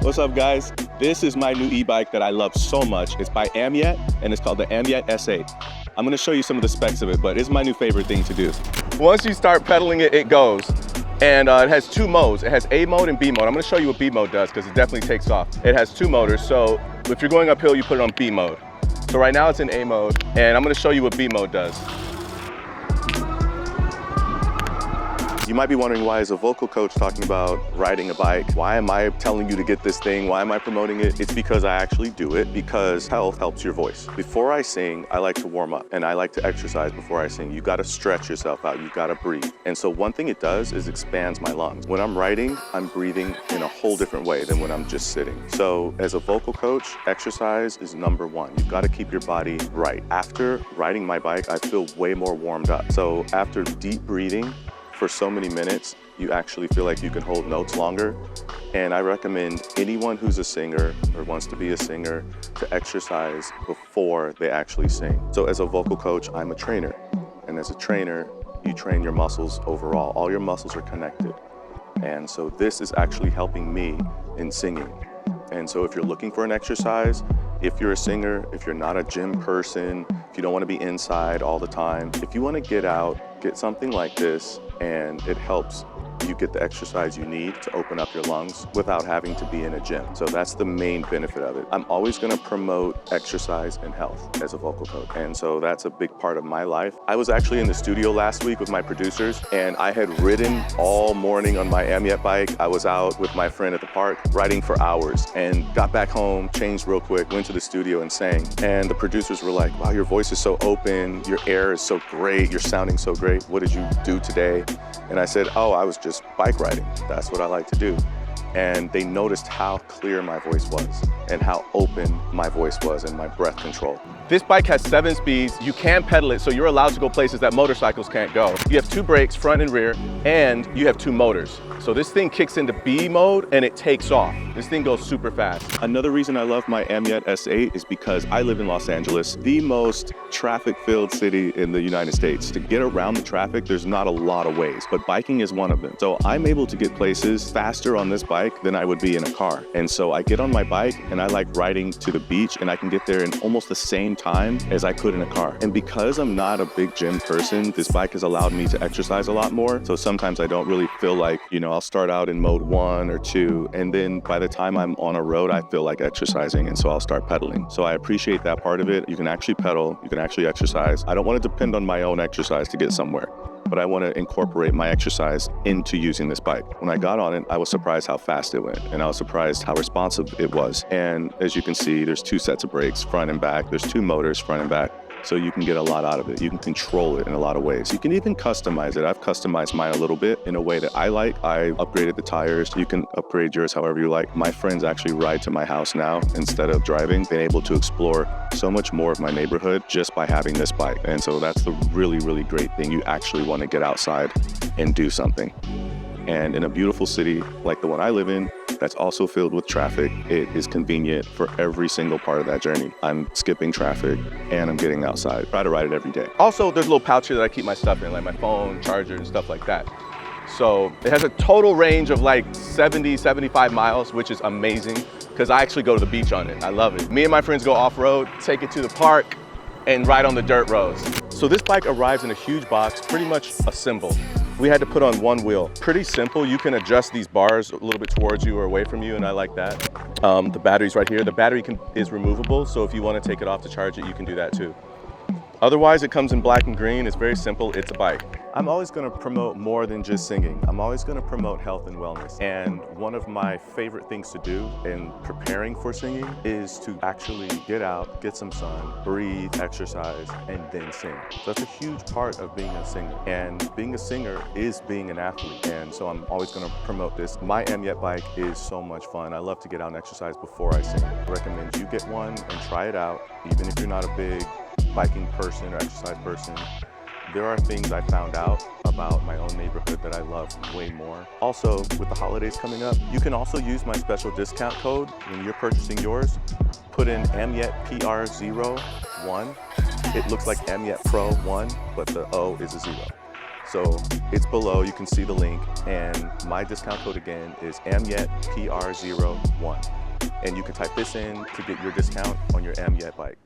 What's up, guys? This is my new e-bike that I love so much. It's by Amyet, and it's called the Amyet S8. I'm gonna show you some of the specs of it, but it's my new favorite thing to do. Once you start pedaling it, it goes. And it has two modes. It has A mode and B mode. I'm gonna show you what B mode does because it definitely takes off. It has two motors, so if you're going uphill, you put it on B mode. So right now it's in A mode, and I'm gonna show you what B mode does. You might be wondering, why is a vocal coach talking about riding a bike? Why am I telling you to get this thing? Why am I promoting it? It's because I actually do it, because health helps your voice. Before I sing, I like to warm up, and I like to exercise before I sing. You gotta stretch yourself out, you gotta breathe. And so one thing it does is expands my lungs. When I'm writing, I'm breathing in a whole different way than when I'm just sitting. So as a vocal coach, exercise is number one. You've gotta keep your body right. After riding my bike, I feel way more warmed up. So after deep breathing, for so many minutes, you actually feel like you can hold notes longer. And I recommend anyone who's a singer or wants to be a singer to exercise before they actually sing. So as a vocal coach, I'm a trainer. And as a trainer, you train your muscles overall. All your muscles are connected. And so this is actually helping me in singing. And so if you're looking for an exercise, if you're a singer, if you're not a gym person, if you don't want to be inside all the time, if you want to get out, get something like this, and it helps you get the exercise you need to open up your lungs without having to be in a gym. So that's the main benefit of it. I'm always going to promote exercise and health as a vocal coach. And so that's a big part of my life. I was actually in the studio last week with my producers, and I had ridden all morning on my Amyet bike. I was out with my friend at the park riding for hours, and got back home, changed real quick, went to the studio and sang. And the producers were like, wow, your voice is so open, your air is so great, you're sounding so great. What did you do today? And I said, oh, I was just bike riding. That's what I like to do. And they noticed how clear my voice was and how open my voice was and my breath control. This bike has 7 speeds. You can pedal it, so you're allowed to go places that motorcycles can't go. You have 2 brakes, front and rear, and you have 2 motors. So this thing kicks into B mode and it takes off. This thing goes super fast. Another reason I love my Amyet S8 is because I live in Los Angeles, the most traffic-filled city in the United States. To get around the traffic, there's not a lot of ways, but biking is one of them. So I'm able to get places faster on this bike than I would be in a car. And so I get on my bike and I like riding to the beach, and I can get there in almost the same time as I could in a car. And because I'm not a big gym person, this bike has allowed me to exercise a lot more. So sometimes I don't really feel like, I'll start out in mode 1 or 2, and then by the time I'm on a road, I feel like exercising, and so I'll start pedaling. So I appreciate that part of it. You can actually pedal, you can actually exercise. I don't want to depend on my own exercise to get somewhere, but I want to incorporate my exercise into using this bike. When I got on it, I was surprised how fast it went, and I was surprised how responsive it was. And as you can see, there's 2 sets of brakes, front and back. There's 2 motors, front and back. So you can get a lot out of it. You can control it in a lot of ways. You can even customize it. I've customized mine a little bit in a way that I like. I upgraded the tires. You can upgrade yours however you like. My friends actually ride to my house now instead of driving. Been able to explore so much more of my neighborhood just by having this bike. And so that's the really, really great thing. You actually want to get outside and do something. And in a beautiful city like the one I live in, that's also filled with traffic, it is convenient for every single part of that journey. I'm skipping traffic and I'm getting outside. Try to ride it every day. Also, there's a little pouch here that I keep my stuff in, like my phone, charger, and stuff like that. So it has a total range of like 70, 75 miles, which is amazing because I actually go to the beach on it. I love it. Me and my friends go off-road, take it to the park, and ride on the dirt roads. So this bike arrives in a huge box, pretty much a symbol. We had to put on 1 wheel. Pretty simple. You can adjust these bars a little bit towards you or away from you, and I like that. The battery's right here. The battery is removable, so if you want to take it off to charge it, you can do that too. Otherwise, it comes in black and green. It's very simple. It's a bike. I'm always going to promote more than just singing. I'm always going to promote health and wellness. And one of my favorite things to do in preparing for singing is to actually get out, get some sun, breathe, exercise, and then sing. So that's a huge part of being a singer. And being a singer is being an athlete. And so I'm always going to promote this. My Amyet bike is so much fun. I love to get out and exercise before I sing. I recommend you get one and try it out, even if you're not a big biking person or exercise person. There are things I found out about my own neighborhood that I love way more. Also, with the holidays coming up, you can also use my special discount code when you're purchasing yours. Put in Amyet PR01. It looks like Amyet Pro 1, but the O is a 0. So it's below, you can see the link, and my discount code again is Amyet PR01. And you can type this in to get your discount on your Amyet bike.